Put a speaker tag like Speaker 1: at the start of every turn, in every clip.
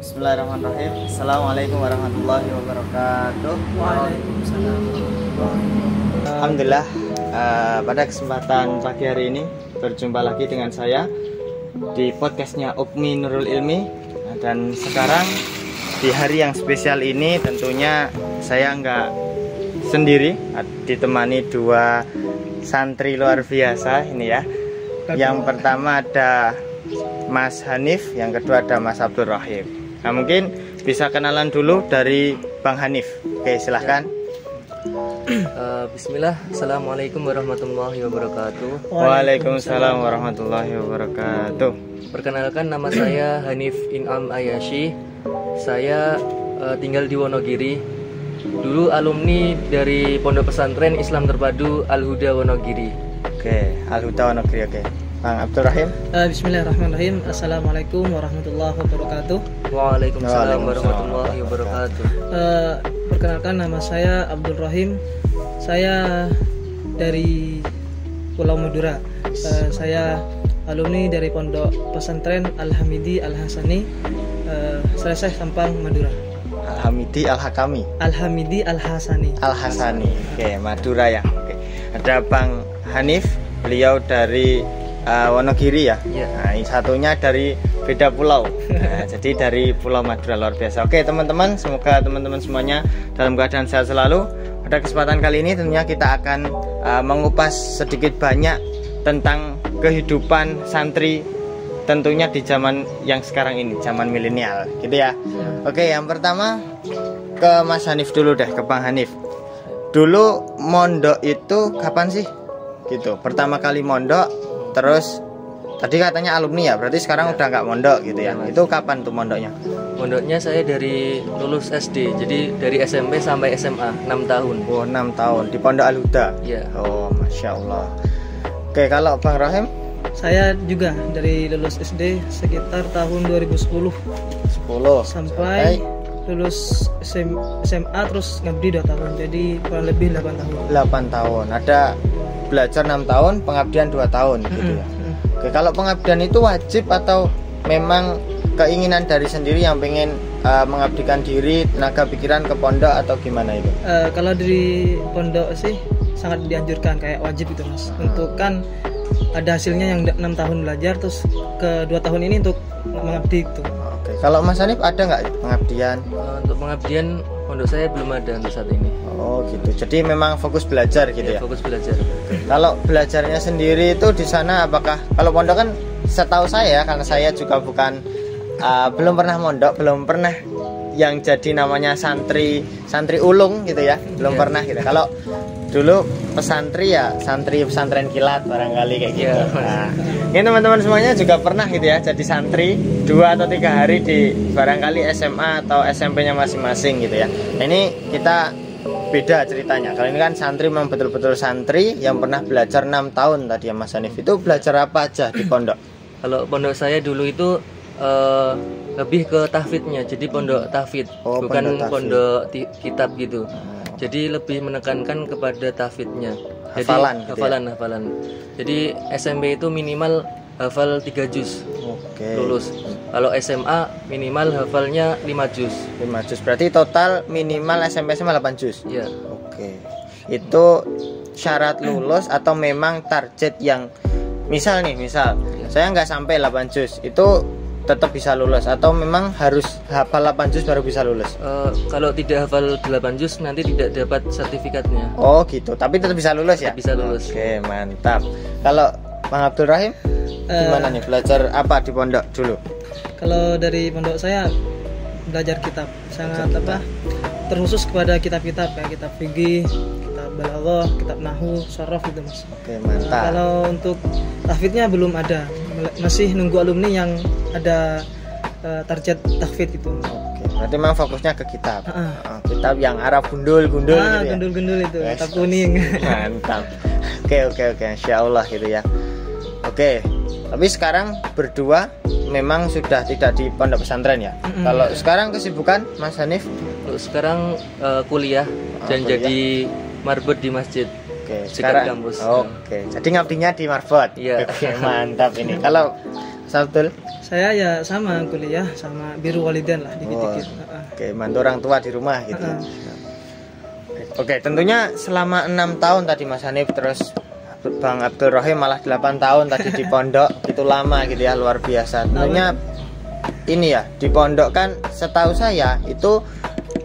Speaker 1: Bismillahirrahmanirrahim. Assalamualaikum warahmatullahi wabarakatuh.
Speaker 2: Waalaikumsalam.
Speaker 1: Alhamdulillah, pada kesempatan pagi hari ini berjumpa lagi dengan saya di podcastnya Ukmi Nurul Ilmi. Dan sekarang di hari yang spesial ini tentunya saya nggak sendiri, ditemani dua santri luar biasa ini ya. Yang pertama ada Mas Hanif, yang kedua ada Mas Abdul Rahim. Nah, mungkin bisa kenalan dulu dari Bang Hanif. Oke, silahkan.
Speaker 2: Bismillah. Assalamualaikum warahmatullahi wabarakatuh.
Speaker 1: Waalaikumsalam warahmatullahi wabarakatuh.
Speaker 2: Perkenalkan, nama saya Hanif In'am Ayashi. Saya tinggal di Wonogiri. Dulu alumni dari Pondok Pesantren Islam Terpadu Al-Huda Wonogiri.
Speaker 1: Oke, Al-Huda Wonogiri. Oke. Bang Abdul Rahim.
Speaker 3: Bismillahirrahmanirrahim. Assalamualaikum warahmatullahi wabarakatuh.
Speaker 2: Waalaikumsalam warahmatullahi wabarakatuh.
Speaker 3: Perkenalkan, nama saya Abdul Rahim. Saya dari Pulau Madura. Saya alumni dari Pondok Pesantren Al-Hamidi Al-Hasani, Selesai Sampang, Madura.
Speaker 1: Al-Hamidi Al-Hakami.
Speaker 3: Al-Hamidi Al-Hasani.
Speaker 1: Al-Hasani. Oke, Madura ya. Oke. Ada Bang Hanif, beliau dari Wonogiri ya.
Speaker 2: Iya.
Speaker 1: Nah, ini satunya dari beda pulau. Nah, jadi dari Pulau Madura, luar biasa. Oke, teman-teman, semoga teman-teman semuanya dalam keadaan sehat selalu. Pada kesempatan kali ini tentunya kita akan mengupas sedikit banyak tentang kehidupan santri tentunya di zaman yang sekarang ini, zaman milenial, gitu ya. Oke, yang pertama ke Mas Hanif dulu deh, ke Bang Hanif. Dulu mondok itu kapan sih? Gitu. Pertama kali mondok, terus tadi katanya alumni ya, berarti sekarang udah nggak mondok gitu ya. Itu kapan tuh mondoknya?
Speaker 2: Mondoknya saya dari lulus SD, jadi dari SMP sampai SMA 6 tahun.
Speaker 1: Oh, 6 tahun di Pondok Al-Huda.
Speaker 2: Iya.
Speaker 1: Oh, Masya Allah. Oke, kalau Bang Rahim?
Speaker 3: Saya juga dari lulus SD sekitar tahun 2010
Speaker 1: 10
Speaker 3: sampai lulus SMA, terus ngabdi 2 tahun, jadi kurang lebih 8 tahun.
Speaker 1: 8 tahun. Ada belajar 6 tahun, pengabdian 2 tahun gitu ya. Oke, kalau pengabdian itu wajib atau memang keinginan dari sendiri yang pengen mengabdikan diri, tenaga pikiran ke pondok atau gimana itu?
Speaker 3: Kalau dari pondok sih sangat dianjurkan, kayak wajib itu Mas. Untuk kan ada hasilnya yang 6 tahun belajar, terus ke 2 tahun ini untuk mengabdi itu.
Speaker 1: Oke, kalau Mas Hanif ada nggak pengabdian?
Speaker 2: Untuk pengabdian pondok saya belum ada untuk saat ini.
Speaker 1: Oh gitu, jadi memang fokus belajar gitu ya?
Speaker 2: Fokus belajar.
Speaker 1: Kalau belajarnya sendiri itu di sana apakah, kalau pondok kan setahu saya, karena saya juga bukan belum pernah mondok, belum pernah yang jadi namanya santri ulung gitu ya, belum pernah gitu. Kalau dulu pesantri ya santri pesantren kilat barangkali kayak gitu. Nah, ini teman-teman semuanya juga pernah gitu ya, jadi santri 2 atau 3 hari di barangkali SMA atau SMP-nya masing-masing gitu ya. Nah, ini kita beda ceritanya. Kalau ini kan santri memang betul-betul santri yang pernah belajar 6 tahun tadi ya Mas Hanif. Itu belajar apa aja di pondok?
Speaker 2: Kalau pondok saya dulu itu lebih ke tahfidnya, jadi pondok tahfid, bukan pondok kitab gitu. Jadi lebih menekankan kepada tahfidnya.
Speaker 1: Hafalan,
Speaker 2: jadi hafalan. Jadi SMP itu minimal hafal 3 juz.
Speaker 1: Oke.
Speaker 2: Lulus. Kalau SMA minimal hafalnya 5 juz.
Speaker 1: 5 juz. Berarti total minimal SMP SMA 8 juz.
Speaker 2: Iya.
Speaker 1: Oke. Itu syarat lulus atau memang target yang misal saya nggak sampai 8 juz, itu tetap bisa lulus atau memang harus hafal 8 juz baru bisa lulus?
Speaker 2: Kalau tidak hafal 8 juz nanti tidak dapat sertifikatnya.
Speaker 1: Oh gitu, tapi tetap bisa lulus ya?
Speaker 2: Bisa lulus.
Speaker 1: Oke, mantap. Kalau Bang Abdul Rahim gimana nih, belajar apa di pondok dulu?
Speaker 3: Kalau dari pondok saya belajar kitab, sangat terkhusus kepada kitab-kitab kayak kitab fikih, kitab balaghah, kitab nahwu, sharaf gitu Mas.
Speaker 1: Oke, mantap.
Speaker 3: Kalau untuk tahfidnya belum ada, masih nunggu alumni yang ada target tahfid itu.
Speaker 1: Oke, berarti memang fokusnya ke kitab. Kitab yang Arab gundul-gundul gitu ya.
Speaker 3: Gundul-gundul itu, kitab kuning.
Speaker 1: Mantap. Oke, Insyaallah gitu ya. Oke, tapi sekarang berdua memang sudah tidak di pondok pesantren ya. Kalau sekarang kesibukan Mas Hanif?
Speaker 2: Sekarang kuliah dan jadi marbot di masjid.
Speaker 1: Oke,
Speaker 2: sekarang kampus.
Speaker 1: Oke, jadi ngabdinya di marbot.
Speaker 2: Iya.
Speaker 1: Oke, mantap ini. Kalau Sabtul?
Speaker 3: Saya ya sama kuliah sama biru walidain lah dikit-dikit.
Speaker 1: Oke, bantu orang tua di rumah gitu. Oke, tentunya selama 6 tahun tadi Mas Hanif, terus Bang Abdul Rohim malah 8 tahun tadi di pondok, itu lama gitu ya, luar biasa. Tentunya ini ya, di pondok kan setahu saya itu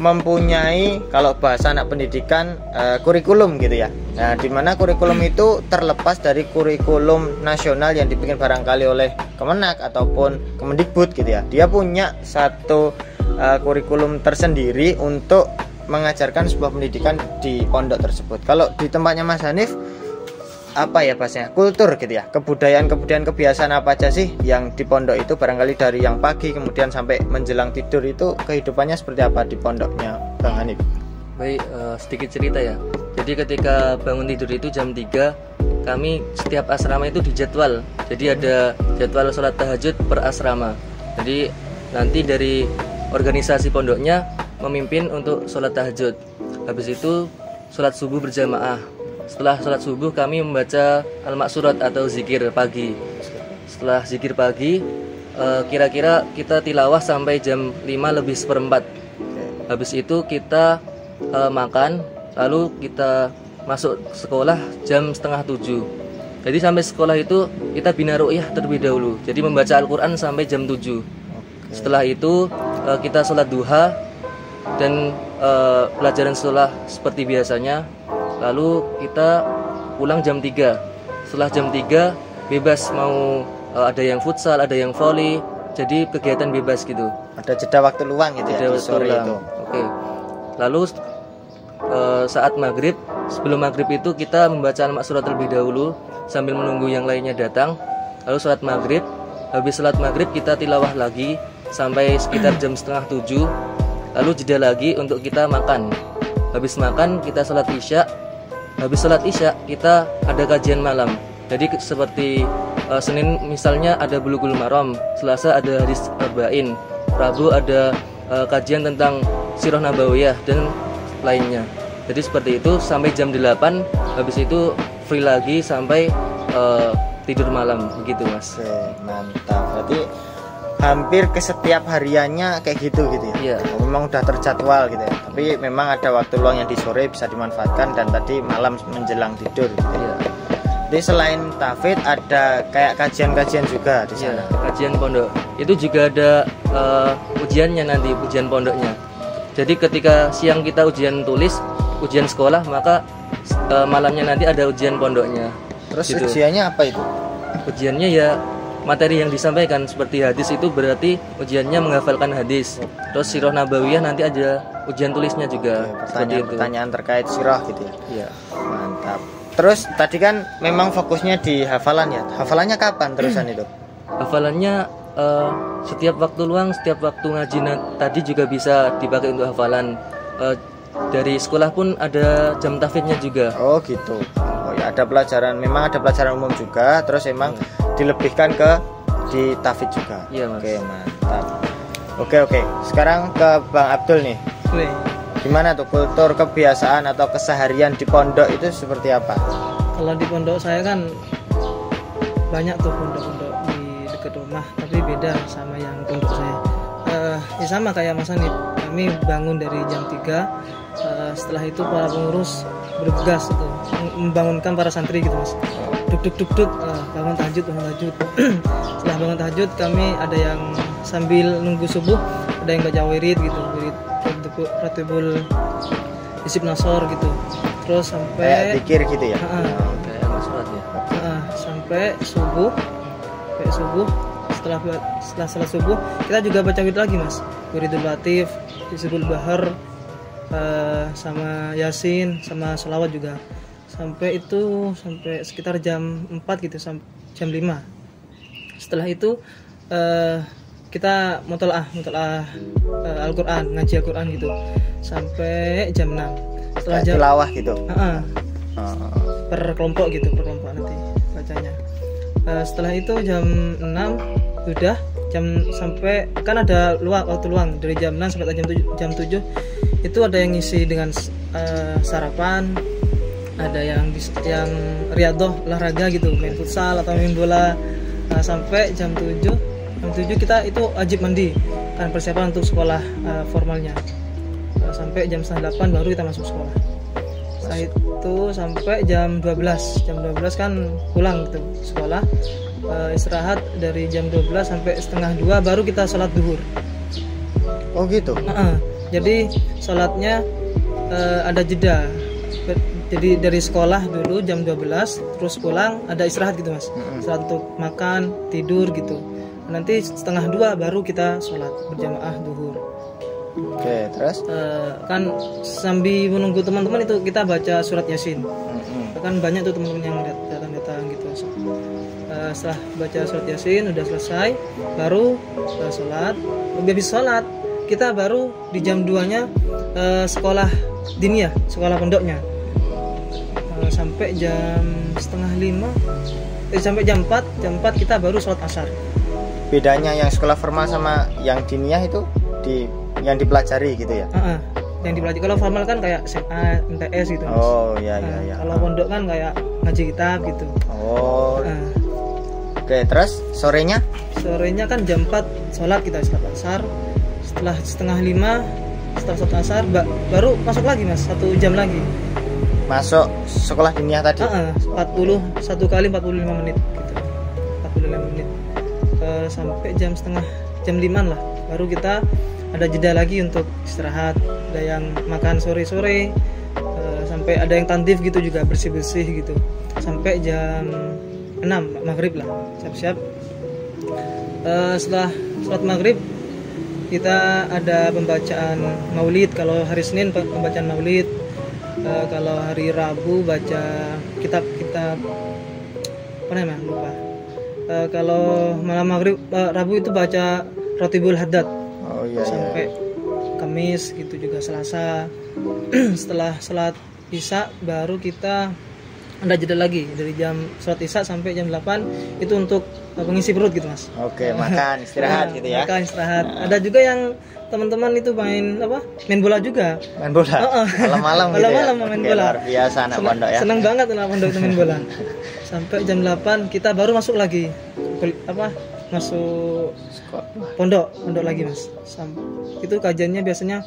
Speaker 1: mempunyai, kalau bahasa anak pendidikan, kurikulum gitu ya. Nah, dimana kurikulum itu terlepas dari kurikulum nasional yang dibikin barangkali oleh Kemenak ataupun Kemendikbud gitu ya. Dia punya satu kurikulum tersendiri untuk mengajarkan sebuah pendidikan di pondok tersebut. Kalau di tempatnya Mas Hanif, apa ya bahasanya, kultur gitu ya, kebudayaan kebiasaan apa aja sih yang di pondok itu, barangkali dari yang pagi kemudian sampai menjelang tidur itu kehidupannya seperti apa di pondoknya Bang Hanif?
Speaker 2: Baik, sedikit cerita ya. Jadi ketika bangun tidur itu jam 3, kami setiap asrama itu dijadwal. Jadi ada jadwal sholat tahajud per asrama. Jadi nanti dari organisasi pondoknya memimpin untuk sholat tahajud. Habis itu sholat subuh berjamaah. Setelah sholat subuh kami membaca al-maksurat atau zikir pagi. Setelah zikir pagi, kira-kira kita tilawah sampai jam 5:05. Habis itu kita makan, lalu kita masuk sekolah jam 6:30. Jadi sampai sekolah itu kita bina ru'yah terlebih dahulu. Jadi membaca Al-Quran sampai jam 7. Setelah itu kita sholat duha dan pelajaran sekolah seperti biasanya. Lalu kita pulang jam 3. Setelah jam 3 bebas, mau ada yang futsal, ada yang volley. Jadi kegiatan bebas gitu.
Speaker 1: Ada jeda waktu luang gitu ya di sore itu.
Speaker 2: Oke. Lalu saat maghrib, sebelum maghrib itu kita membaca al-maksurat terlebih dahulu sambil menunggu yang lainnya datang. Lalu sholat maghrib. Habis sholat maghrib kita tilawah lagi sampai sekitar jam 6:30. Lalu jeda lagi untuk kita makan. Habis makan kita sholat isya. Habis sholat isya kita ada kajian malam. Jadi seperti Senin misalnya ada Bulughul Maram, Selasa ada hadis arba'in, Rabu ada kajian tentang Sirah Nabawiyah dan lainnya. Jadi seperti itu sampai jam 8. Habis itu free lagi sampai tidur malam begitu Mas.
Speaker 1: Oke, mantap. Berarti hampir ke setiap hariannya kayak gitu ya.
Speaker 2: Iya.
Speaker 1: Memang udah terjadwal gitu ya. Tapi memang ada waktu luang yang di sore bisa dimanfaatkan, dan tadi malam menjelang tidur gitu.
Speaker 2: Iya.
Speaker 1: Jadi selain tahfidz ada kayak kajian-kajian juga di sana.
Speaker 2: Iya, kajian pondok. Itu juga ada ujiannya nanti, ujian pondoknya. Jadi ketika siang kita ujian tulis, ujian sekolah, maka malamnya nanti ada ujian pondoknya.
Speaker 1: Terus
Speaker 2: gitu.
Speaker 1: ujiannya apa itu?
Speaker 2: Ujiannya ya materi yang disampaikan, seperti hadis itu berarti ujiannya menghafalkan hadis. Terus Sirah Nabawiyah nanti ada ujian tulisnya juga.
Speaker 1: Pertanyaan terkait sirah gitu ya.
Speaker 2: Iya.
Speaker 1: Mantap. Terus tadi kan memang fokusnya di hafalan ya. Hafalannya kapan terusan itu?
Speaker 2: Hafalannya setiap waktu luang, setiap waktu ngaji tadi juga bisa dipakai untuk hafalan. Dari sekolah pun ada jam tahfidznya juga.
Speaker 1: Oh gitu. Oh ya, ada pelajaran, memang ada pelajaran umum juga, terus emang dilebihkan ke di tahfidz juga.
Speaker 2: Iya, Mas.
Speaker 1: Oke, mantap. Oke. Sekarang ke Bang Abdul nih. Gimana tuh kultur, kebiasaan atau keseharian di pondok itu seperti apa?
Speaker 3: Kalau di pondok saya kan banyak tuh pondok-pondok di dekat rumah, tapi beda sama yang pondok saya. Ya sama kayak Mas Hanif, kami bangun dari jam 3. Setelah itu para pengurus bergegas itu membangunkan para santri gitu Mas. Duk, bangun tahajud. Setelah bangun tahajud kami ada yang sambil nunggu subuh, ada yang baca wirid gitu, wirid Ratibul Isib Nasor gitu. Terus sampai
Speaker 1: zikir gitu ya.
Speaker 2: Kayak Mas ya.
Speaker 3: Sampai subuh. Setelah salat subuh kita juga baca wirid lagi Mas. Wiridul Latif, Hizbul Bahar, sama Yasin, sama sholawat juga. Sampai sekitar jam 4 gitu, sampai jam 5. Setelah itu kita mutalaah Al-Quran, ngaji Al-Quran gitu sampai jam 6. Setelah jam
Speaker 1: tilawah gitu.
Speaker 3: Per kelompok nanti bacanya. Setelah itu jam 6 udah sampai kan ada waktu luang dari jam 6 sampai jam 7 itu ada yang ngisi dengan sarapan, ada yang riyadhah olahraga gitu, main futsal atau main bola, Nah, sampai jam 7 kita itu wajib mandi kan persiapan untuk sekolah formalnya. Sampai jam 7:30 baru kita masuk sekolah. Setelah itu sampai jam 12 kan pulang gitu sekolah. Istirahat dari jam 12 sampai 1:30 baru kita sholat duhur.
Speaker 1: Oh gitu.
Speaker 3: Jadi sholatnya ada jeda. Jadi dari sekolah dulu jam 12 terus pulang ada istirahat gitu mas. Istirahat untuk makan, tidur gitu. Nanti 1:30 baru kita sholat berjamaah duhur.
Speaker 1: Oke, terus?
Speaker 3: Kan sambil menunggu teman-teman itu kita baca surat Yasin. Kan banyak tuh teman-teman yang datang gitu. Setelah baca surat Yasin udah selesai, baru sholat. Habis sholat kita baru di jam 2-nya sekolah diniyah, sekolah pondoknya. Sampai jam 4:30 sampai jam 4 kita baru sholat asar.
Speaker 1: Bedanya yang sekolah formal sama yang diniyah itu yang dipelajari gitu ya?
Speaker 3: Yang dipelajari kalau formal kan kayak SMA, MTS gitu mas.
Speaker 1: Oh iya.
Speaker 3: Kalau pondok kan kayak ngaji kitab gitu.
Speaker 1: Oh. Oke, terus sorenya?
Speaker 3: Sorenya kan jam 4 sholat kita sholat asar. Setelah 4:30 setelah sholat asar baru masuk lagi mas, 1 jam lagi.
Speaker 1: Masuk sekolah diniyah tadi?
Speaker 3: 1 kali 45 menit gitu. 45 menit sampai jam 5 lah baru kita ada jeda lagi untuk istirahat. Ada yang makan sore-sore sampai ada yang tandif gitu juga, bersih-bersih gitu sampai jam 6 maghrib lah siap-siap. Setelah sholat maghrib kita ada pembacaan maulid. Kalau hari Senin pembacaan maulid, kalau hari Rabu baca kitab apa namanya lupa. Kalau malam maghrib Rabu itu baca Rotibul Haddad.
Speaker 1: Oh iya.
Speaker 3: Sampai Kamis gitu juga Selasa. Setelah sholat Isya baru kita ada jeda lagi dari jam sholat Isya sampai jam 8 itu untuk mengisi perut gitu mas.
Speaker 1: Oke, makan istirahat gitu ya.
Speaker 3: Makan istirahat. Ada juga yang teman-teman itu main bola juga.
Speaker 1: Main bola. Malam-malam gitu ya.
Speaker 3: Malam-malam main bola.
Speaker 1: Luar biasa anak pondok ya.
Speaker 3: Senang banget anak pondok itu main bola. Sampai jam 8 kita baru masuk lagi. Masuk pondok lagi mas. Itu kajiannya biasanya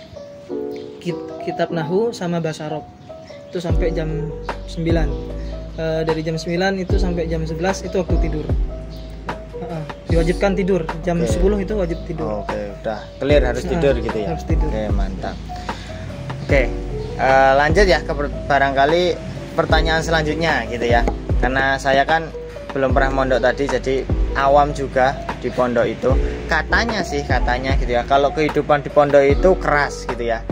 Speaker 3: kitab Nahwu sama bahasa Arab. Itu sampai jam 9. Dari jam 9 itu sampai jam 11 itu waktu tidur. Diwajibkan tidur jam 10 itu wajib tidur.
Speaker 1: Oke, udah clear harus tidur gitu ya.
Speaker 3: Harus tidur.
Speaker 1: Oke, mantap. Oke, lanjut ya ke barangkali pertanyaan selanjutnya gitu ya. Karena saya kan belum pernah mondok tadi, jadi awam juga di pondok itu. Katanya gitu ya, kalau kehidupan di pondok itu keras gitu ya.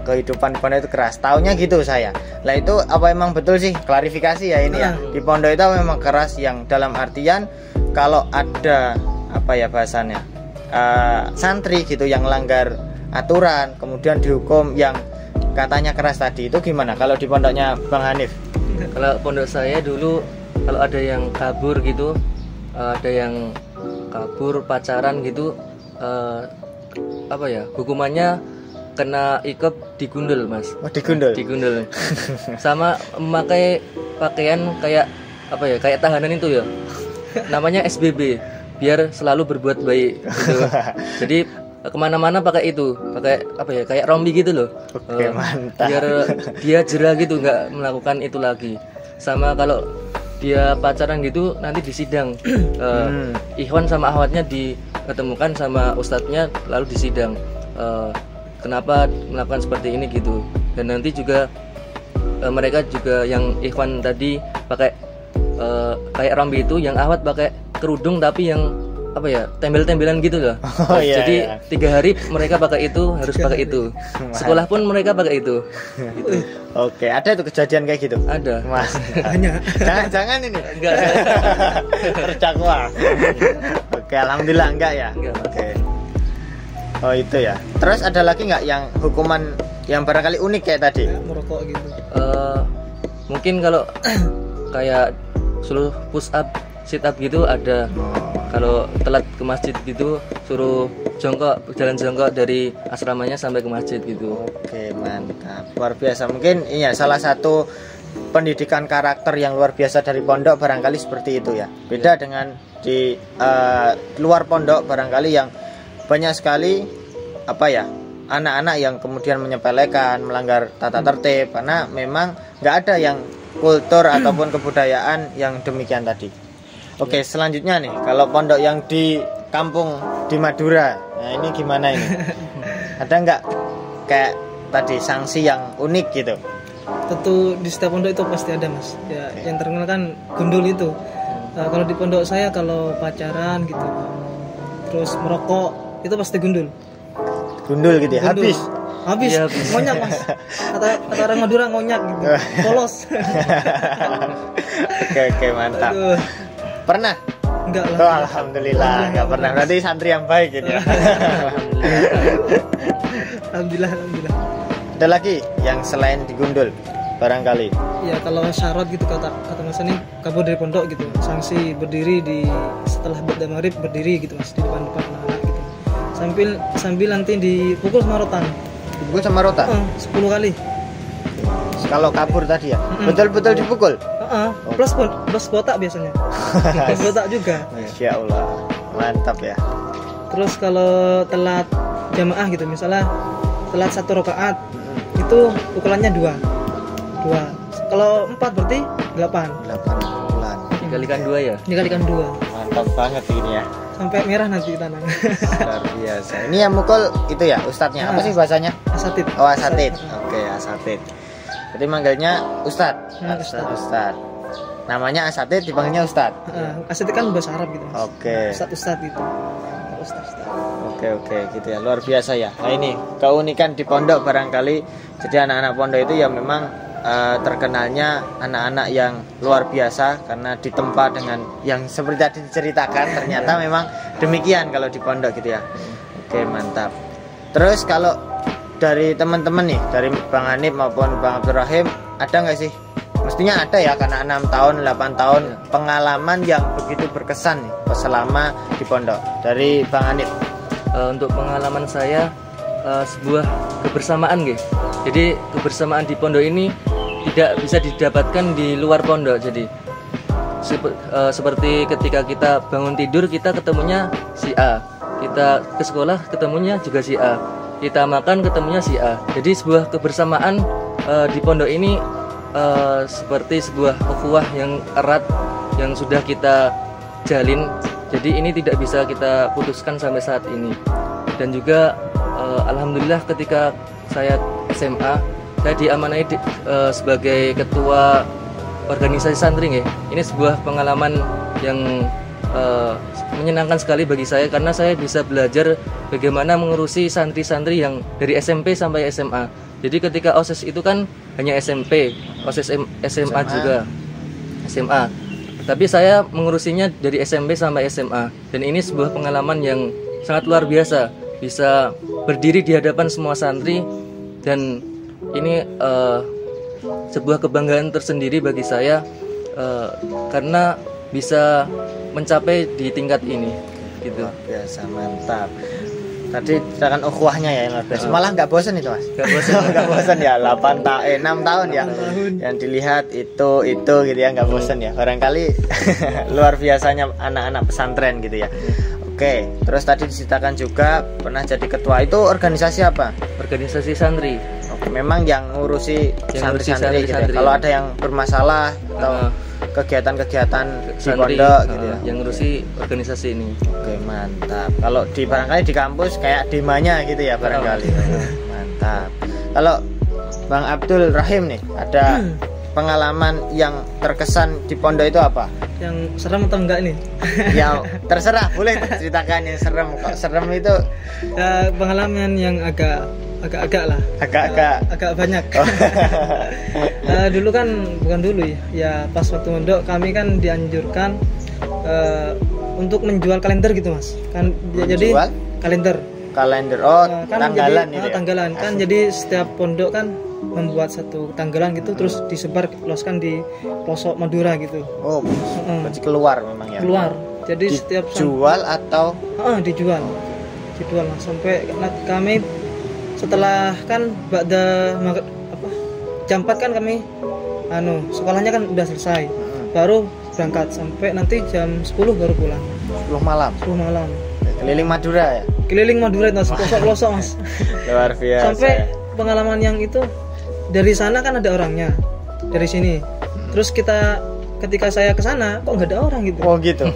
Speaker 1: Kehidupan di pondok itu keras. Taunya gitu saya. Lah itu apa emang betul sih? Klarifikasi ya ini ya. Di pondok itu memang keras yang dalam artian kalau ada bahasanya santri gitu yang langgar aturan kemudian dihukum yang katanya keras tadi, itu gimana kalau di pondoknya Bang Hanif?
Speaker 2: Kalau pondok saya dulu kalau ada yang kabur gitu, ada yang kabur pacaran gitu, hukumannya kena ikop digundul mas.
Speaker 1: Oh, digundul.
Speaker 2: Sama memakai pakaian kayak kayak tahanan itu ya, namanya SBB, biar selalu berbuat baik gitu. Jadi kemana-mana pakai itu, kayak rompi gitu loh.
Speaker 1: Oke, mantap.
Speaker 2: Biar dia jera gitu, nggak melakukan itu lagi. Sama kalau dia pacaran gitu nanti di sidang, ikhwan sama akhwatnya diketemukan sama ustadznya lalu di sidang, kenapa melakukan seperti ini gitu. Dan nanti juga mereka juga yang ikhwan tadi pakai kayak rompi itu, yang akhwat pakai kerudung tapi yang tembel-tembelan gitu loh. Jadi 3 hari mereka pakai itu, harus pakai itu. Sekolah pun mereka pakai itu. Gitu.
Speaker 1: Oke, ada tuh kejadian kayak gitu?
Speaker 2: Ada.
Speaker 1: Mas.
Speaker 3: Banyak.
Speaker 1: Jangan ini.
Speaker 2: Enggak.
Speaker 1: Terdakwa. Oke, alhamdulillah enggak ya.
Speaker 2: Enggak.
Speaker 1: Oke. Oh itu ya. Terus ada lagi nggak yang hukuman yang barangkali unik kayak tadi?
Speaker 3: Merokok gitu.
Speaker 2: Mungkin kalau kayak suruh push up, sit up gitu ada. Kalau telat ke masjid gitu suruh jalan jongkok dari asramanya sampai ke masjid gitu.
Speaker 1: Oke, mantap, luar biasa. Mungkin ini ya salah satu pendidikan karakter yang luar biasa dari pondok barangkali seperti itu ya. Beda dengan di luar pondok barangkali yang banyak sekali apa ya, anak-anak yang kemudian menyepelekan, melanggar tata tertib karena memang nggak ada yang kultur ataupun kebudayaan yang demikian tadi. Oke, selanjutnya nih, kalau pondok yang di kampung di Madura, nah ini gimana ini? Ada nggak kayak tadi sanksi yang unik gitu?
Speaker 3: Tentu di setiap pondok itu pasti ada mas. Ya, yang terkenal kan gundul itu. Kalau di pondok saya kalau pacaran gitu, terus merokok itu pasti gundul.
Speaker 1: Gundul gitu ya?
Speaker 3: Gundul.
Speaker 1: Habis?
Speaker 3: Habis, ngonyak mas. Kata orang Madura ngonyak gitu, polos.
Speaker 1: Oke, mantap.
Speaker 3: Aduh.
Speaker 1: Pernah?
Speaker 3: Enggak lah.
Speaker 1: Oh, alhamdulillah nggak pernah. Berarti santri yang baik gitu ya.
Speaker 3: Alhamdulillah.
Speaker 1: Ada lagi yang selain digundul barangkali?
Speaker 3: Ya kalau syarat gitu kata mas ini kabur dari pondok gitu, sanksi berdiri di setelah ba'da maghrib berdiri gitu mas di depan anak-anak gitu. Sambil nanti dipukul sama rotan.
Speaker 1: Dipukul sama rotan?
Speaker 3: 10 kali.
Speaker 1: Kalau kabur tadi ya? Betul-betul dipukul?
Speaker 3: Plus botak biasanya. Plus botak juga.
Speaker 1: Masya Allah, mantap ya.
Speaker 3: Terus kalau telat jamaah gitu, misalnya telat 1 rakaat itu pukulannya 2. Kalau 4 berarti 8
Speaker 1: bulan.
Speaker 2: Dikalikan 2 ya?
Speaker 3: Dikalikan 2.
Speaker 1: Mantap banget ini ya.
Speaker 3: Sampai merah nanti tanah.
Speaker 1: Luar biasa. Ini yang mukul itu ya ustadznya. Apa sih bahasanya?
Speaker 3: Asatid.
Speaker 1: Oh, asatid. Oke, asatid. Jadi manggilnya ustadz. Ustadz. Namanya asatid, dipanggilnya ustadz.
Speaker 3: Asatid kan bahasa Arab gitu mas.
Speaker 1: Oke.
Speaker 3: Ustadz gitu. Ustadz.
Speaker 1: Oke, gitu ya. Luar biasa ya. Nah, ini keunikan di pondok barangkali. Jadi anak-anak pondok itu ya memang terkenalnya anak-anak yang luar biasa karena ditempa dengan yang seperti tadi diceritakan, ternyata memang demikian kalau di pondok gitu ya. Oke, mantap. Terus kalau dari teman-teman nih, dari Bang Hanif maupun Bang Abdul Rahim, ada nggak sih? Mestinya ada ya, karena 6 tahun, 8 tahun pengalaman yang begitu berkesan nih selama di pondok. Dari Bang Hanif.
Speaker 2: Untuk pengalaman saya sebuah kebersamaan gitu. Jadi kebersamaan di pondok ini tidak bisa didapatkan di luar pondok. Jadi seperti ketika kita bangun tidur kita ketemunya si A, kita ke sekolah ketemunya juga si A, kita makan ketemunya si A. Jadi sebuah kebersamaan di pondok ini seperti sebuah ukhuwah yang erat yang sudah kita jalin. Jadi ini tidak bisa kita putuskan sampai saat ini. Dan juga alhamdulillah ketika saya SMA, saya diamanai sebagai ketua organisasi santri ya. Ini sebuah pengalaman yang menyenangkan sekali bagi saya karena saya bisa belajar bagaimana mengurusi santri-santri yang dari SMP sampai SMA. Jadi ketika OSIS itu kan hanya SMP, OSIS SMA juga SMA. Tapi saya mengurusinya dari SMP sampai SMA. Dan ini sebuah pengalaman yang sangat luar biasa. Bisa berdiri di hadapan semua santri. Dan ini sebuah kebanggaan tersendiri bagi saya karena bisa mencapai di tingkat ini gitu.
Speaker 1: Luar biasa, mantap. Tadi ceritakan ukhuwahnya ya, luar biasa. Malah nggak bosan itu mas? Nggak bosan. Nggak bosan ya, 6 tahun ya. Yang dilihat itu gitu ya, nggak bosan ya. Barangkali luar biasanya anak-anak pesantren gitu ya. Oke, terus tadi diceritakan juga pernah jadi ketua, itu organisasi apa?
Speaker 2: Organisasi santri.
Speaker 1: Oke, memang yang ngurusi santri-santri gitu ya. Kalau ada yang bermasalah atau kegiatan-kegiatan di pondok gitu ya.
Speaker 2: Yang ngurusi organisasi ini.
Speaker 1: Oke, mantap. Kalau di barangkali di kampus kayak demanya gitu ya barangkali. Mantap. Kalau Bang Abdul Rahim nih, ada pengalaman yang terkesan di pondok itu apa?
Speaker 3: Yang serem atau enggak nih?
Speaker 1: Ya terserah, boleh ceritakan yang serem. Kok serem itu?
Speaker 3: Ya, pengalaman yang agak lah. Agak banyak.
Speaker 1: Oh.
Speaker 3: Dulu kan bukan dulu ya pas waktu mondok kami kan dianjurkan untuk menjual kalender gitu mas. Kan jadi kalender. Oh,
Speaker 1: kan tanggalan
Speaker 3: jadi,
Speaker 1: itu ya?
Speaker 3: Tanggalan kan, jadi setiap pondok kan membuat satu tanggalan gitu terus disebarluaskan di pelosok Madura gitu.
Speaker 1: Oh, berarti keluar memang ya?
Speaker 3: Keluar. Jadi setiap
Speaker 1: jual atau?
Speaker 3: Dijual mas. Sampai kami setelah kan jam 4 kan kami sekolahnya kan udah selesai, baru berangkat sampai nanti jam 10 baru pulang.
Speaker 1: 10 malam.
Speaker 3: 10 malam.
Speaker 1: Keliling Madura ya?
Speaker 3: Keliling Madura itu Mas, pelosok-pelosok Mas.
Speaker 1: Luar biasa.
Speaker 3: Sampai pengalaman yang itu, dari sana kan ada orangnya, dari sini. Terus ketika saya ke sana kok nggak ada orang gitu.
Speaker 1: Oh gitu.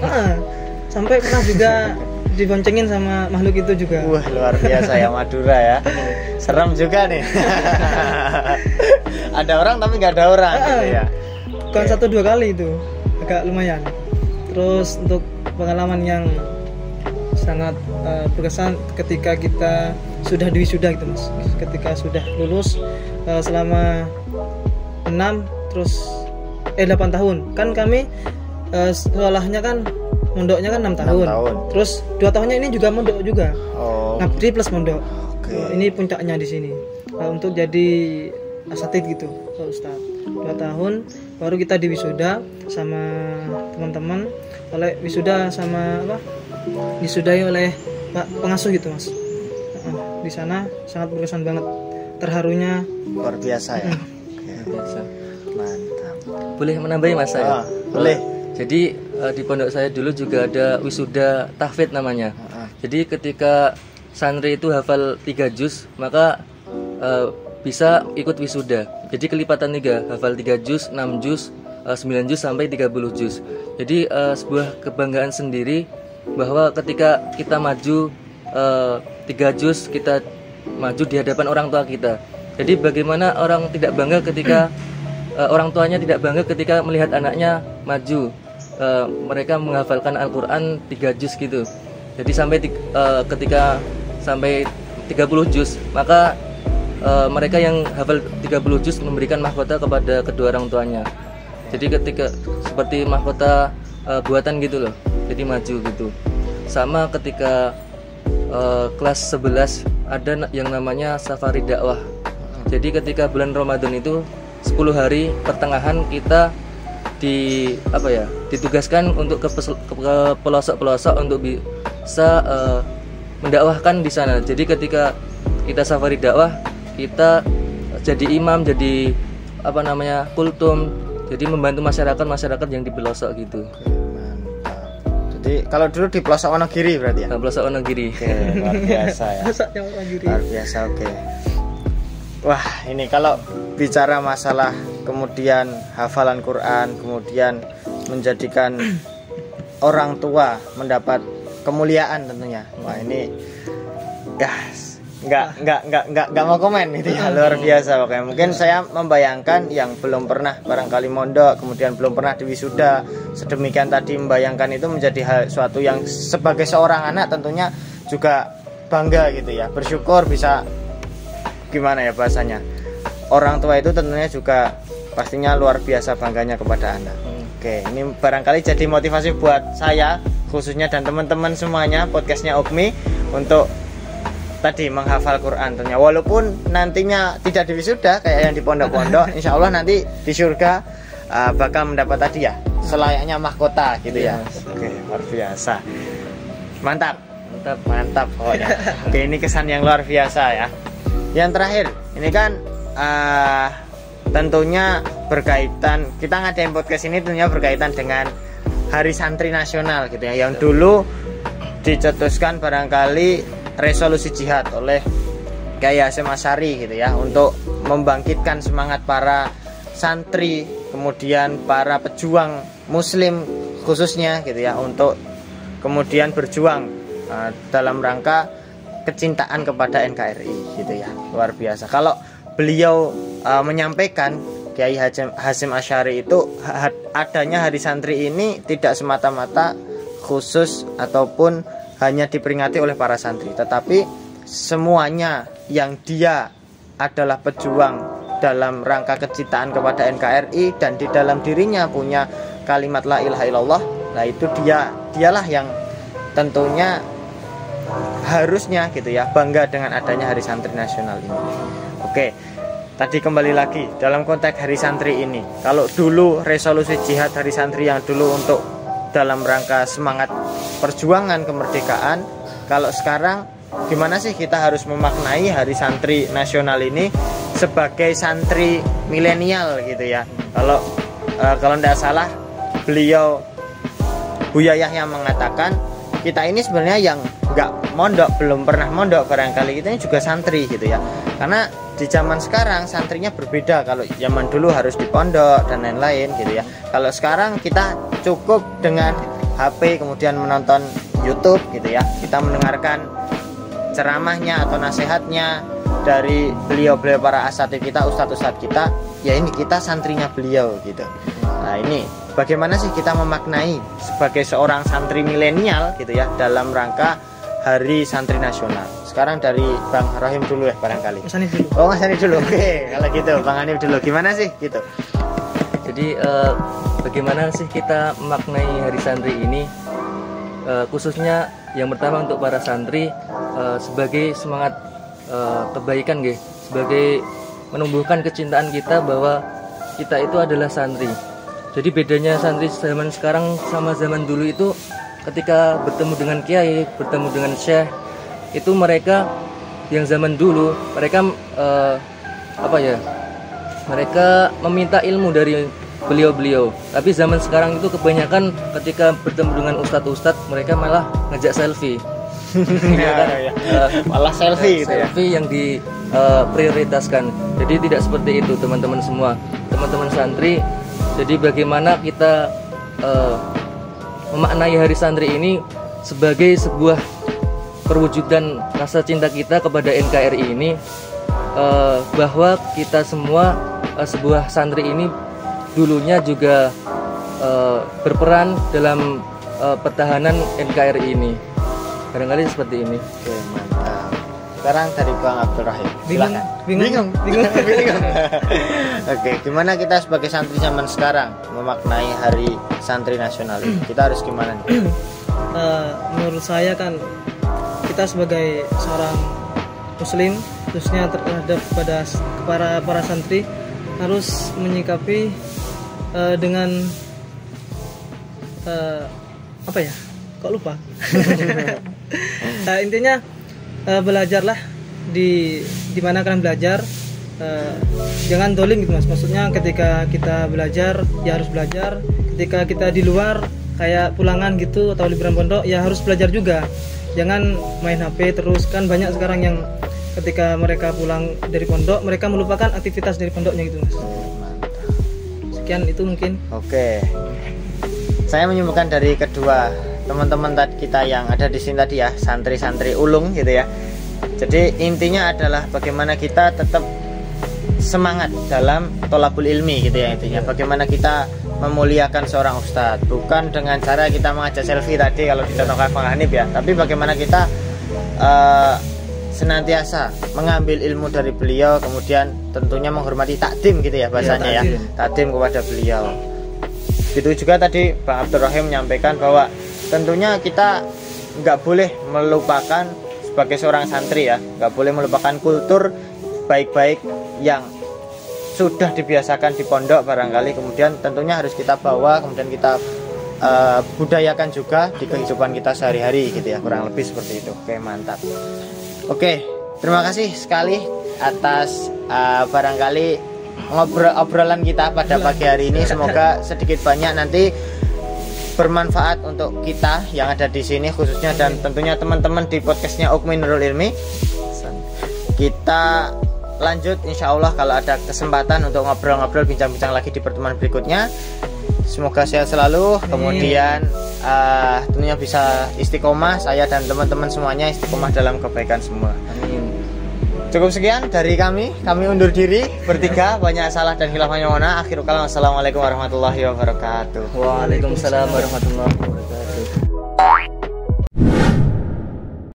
Speaker 3: Sampai pernah juga diboncengin sama makhluk itu juga.
Speaker 1: Wah, luar biasa ya Madura ya. Serem juga nih. Ada orang tapi nggak ada orang gitu ya.
Speaker 3: Bukan 1-2 kali itu, agak lumayan. Terus untuk pengalaman yang sangat berkesan ketika kita sudah diwisuda gitu Mas. Ketika sudah lulus selama 8 tahun. Kan kami sekolahnya kan mondoknya kan 6 tahun. Terus 2 tahunnya ini juga mondok juga. Ngabdi plus mondok. Ini puncaknya di sini. Untuk jadi asatid gitu, Ustaz. 2 tahun baru kita diwisuda sama teman-teman, oleh wisuda sama disudai oleh Pak pengasuh gitu Mas. Di sana sangat berkesan banget, terharunya
Speaker 1: luar biasa ya.
Speaker 2: Biasa.
Speaker 1: Mantap.
Speaker 2: Boleh menambahi Mas saya?
Speaker 1: Boleh.
Speaker 2: Jadi di pondok saya dulu juga ada wisuda tahfidz namanya. Jadi ketika santri itu hafal 3 juz, maka bisa ikut wisuda. Jadi kelipatan 3, hafal 3 juz, 6 juz, 9 juz sampai 30 juz. Jadi sebuah kebanggaan sendiri bahwa ketika kita maju 3 juz, kita maju di hadapan orang tua kita. Jadi bagaimana orang tidak bangga ketika orang tuanya tidak bangga ketika melihat anaknya maju. Mereka menghafalkan Al-Quran 3 juz gitu. Jadi sampai ketika sampai 30 juz, maka mereka yang hafal 30 juz memberikan mahkota kepada kedua orang tuanya. Jadi ketika seperti mahkota buatan gitu loh. Jadi maju gitu. Sama ketika kelas 11 ada yang namanya safari dakwah. Jadi ketika bulan Ramadan itu 10 hari pertengahan kita ditugaskan untuk ke pelosok-pelosok untuk bisa mendakwahkan di sana. Jadi ketika kita safari dakwah, kita jadi imam, jadi kultum, jadi membantu masyarakat yang di pelosok gitu.
Speaker 1: Mantap. Jadi kalau dulu di pelosok Wonogiri berarti ya?
Speaker 2: Pelosok Wonogiri.
Speaker 1: Luar biasa ya. Luar biasa, oke. Wah, ini kalau bicara masalah kemudian hafalan Quran, kemudian menjadikan orang tua mendapat kemuliaan tentunya. Wah, ini ya nggak mau komen gitu ya, luar biasa pokoknya. Mungkin saya membayangkan yang belum pernah barangkali mondok, kemudian belum pernah diwisuda, sedemikian tadi membayangkan itu menjadi suatu yang sebagai seorang anak tentunya juga bangga gitu ya, bersyukur bisa gimana ya bahasanya, orang tua itu tentunya juga pastinya luar biasa bangganya kepada anak. Oke, ini barangkali jadi motivasi buat saya khususnya dan teman-teman semuanya podcastnya Ukmi untuk tadi menghafal Quran tentunya, walaupun nantinya tidak diwisuda kayak yang di pondok-pondok, insya Allah nanti di surga bakal mendapat tadi ya selayaknya mahkota gitu ya. Oke, luar biasa, mantap pokoknya. Oke, ini kesan yang luar biasa ya. Yang terakhir ini kan tentunya berkaitan, kita ngadain podcast ini tentunya berkaitan dengan Hari Santri Nasional gitu ya, yang dulu dicetuskan barangkali resolusi jihad oleh Kyai Hasyim Asy'ari gitu ya, untuk membangkitkan semangat para santri, kemudian para pejuang muslim khususnya gitu ya, untuk kemudian berjuang dalam rangka kecintaan kepada NKRI gitu ya. Luar biasa. Kalau beliau menyampaikan, Kyai Hasyim Asy'ari itu adanya hari santri ini tidak semata-mata khusus ataupun hanya diperingati oleh para santri, tetapi semuanya yang dia adalah pejuang dalam rangka kecintaan kepada NKRI dan di dalam dirinya punya kalimat la ilaha illallah, nah itu dialah yang tentunya harusnya gitu ya bangga dengan adanya Hari Santri Nasional ini. Oke, tadi kembali lagi dalam konteks Hari Santri ini, kalau dulu resolusi jihad Hari Santri yang dulu untuk dalam rangka semangat perjuangan kemerdekaan, kalau sekarang gimana sih kita harus memaknai Hari Santri Nasional ini sebagai santri milenial gitu ya. Kalau tidak salah beliau Buya Yahya mengatakan kita ini sebenarnya yang nggak mondok, belum pernah mondok barangkali kita ini juga santri gitu ya. Karena di zaman sekarang santrinya berbeda. Kalau zaman dulu harus di pondok dan lain-lain gitu ya. Kalau sekarang kita cukup dengan HP kemudian menonton YouTube gitu ya. Kita mendengarkan ceramahnya atau nasihatnya dari beliau-beliau para asatidz kita, ustadz-ustadz kita. Ya ini kita santrinya beliau gitu. Nah ini bagaimana sih kita memaknai sebagai seorang santri milenial gitu ya dalam rangka Hari Santri Nasional. Sekarang dari Bang Rohim dulu ya barangkali.
Speaker 3: Mas Hanif dulu.
Speaker 1: Oh Mas Hanif dulu. Oke, kalau gitu Bang Hanif dulu. Gimana sih gitu?
Speaker 2: Jadi bagaimana sih kita memaknai Hari Santri ini? Khususnya yang pertama untuk para santri sebagai semangat kebaikan, sebagai menumbuhkan kecintaan kita bahwa kita itu adalah santri. Jadi bedanya santri zaman sekarang sama zaman dulu itu ketika bertemu dengan kiai, bertemu dengan syekh, itu mereka yang zaman dulu mereka mereka meminta ilmu dari beliau-beliau. Tapi zaman sekarang itu kebanyakan ketika bertemu dengan ustadz-ustadz mereka malah ngajak selfie.
Speaker 1: Malah selfie gitu ya.
Speaker 2: Selfie yang diprioritaskan. Jadi tidak seperti itu teman-teman semua, teman-teman santri. Jadi bagaimana kita memaknai Hari Santri ini sebagai sebuah perwujudan rasa cinta kita kepada NKRI ini, bahwa kita semua sebuah santri ini dulunya juga berperan dalam pertahanan NKRI ini. Barangkali seperti ini.
Speaker 1: Oke, mantap. Sekarang dari Bang Abdul Rahim.
Speaker 3: Bingung.
Speaker 1: Oke, gimana kita sebagai santri zaman sekarang memaknai Hari Santri Nasional ini? Kita harus gimana nih?
Speaker 3: Menurut saya kan kita sebagai seorang muslim, khususnya terhadap kepada para santri harus menyikapi dengan apa ya? Kok lupa? Intinya belajarlah di mana kalian belajar, jangan dolim gitu mas. Maksudnya ketika kita belajar ya harus belajar, ketika kita di luar kayak pulangan gitu atau liburan pondok ya harus belajar juga. Jangan main HP terus, kan banyak sekarang yang ketika mereka pulang dari pondok mereka melupakan aktivitas dari pondoknya gitu mas. Sekian itu mungkin.
Speaker 1: Oke, saya menyimpulkan dari kedua teman-teman kita yang ada di sini tadi ya, santri-santri ulung gitu ya. Jadi intinya adalah bagaimana kita tetap semangat dalam tholabul ilmi gitu ya intinya. Bagaimana kita memuliakan seorang ustadz, bukan dengan cara kita mengajak selfie tadi kalau dicontohkan Bang Hanif ya, tapi bagaimana kita senantiasa mengambil ilmu dari beliau, kemudian tentunya menghormati takdim gitu ya bahasanya ya, takdim kepada beliau. Gitu juga tadi Bang Abdul Rahim menyampaikan bahwa tentunya kita nggak boleh melupakan sebagai seorang santri ya, nggak boleh melupakan kultur baik-baik yang sudah dibiasakan di pondok barangkali, kemudian tentunya harus kita bawa, kemudian kita budayakan juga di kehidupan kita sehari-hari gitu ya, kurang lebih seperti itu. Oke, mantap. Oke, terima kasih sekali atas barangkali obrolan kita pada pagi hari ini. Semoga sedikit banyak nanti bermanfaat untuk kita yang ada di sini khususnya, dan tentunya teman-teman di podcastnya Ukmi Nurul Ilmi. Kita lanjut insya Allah kalau ada kesempatan untuk ngobrol-ngobrol, bincang-bincang lagi di pertemuan berikutnya. Semoga sehat selalu. Kemudian tentunya bisa istiqomah, saya dan teman-teman semuanya istiqomah dalam kebaikan semua.
Speaker 2: Amin.
Speaker 1: Cukup sekian dari kami undur diri bertiga. Banyak salah dan khilafnya mohon maaf. Akhirul kalam, assalamualaikum warahmatullahi wabarakatuh.
Speaker 2: Waalaikumsalam warahmatullahi wabarakatuh.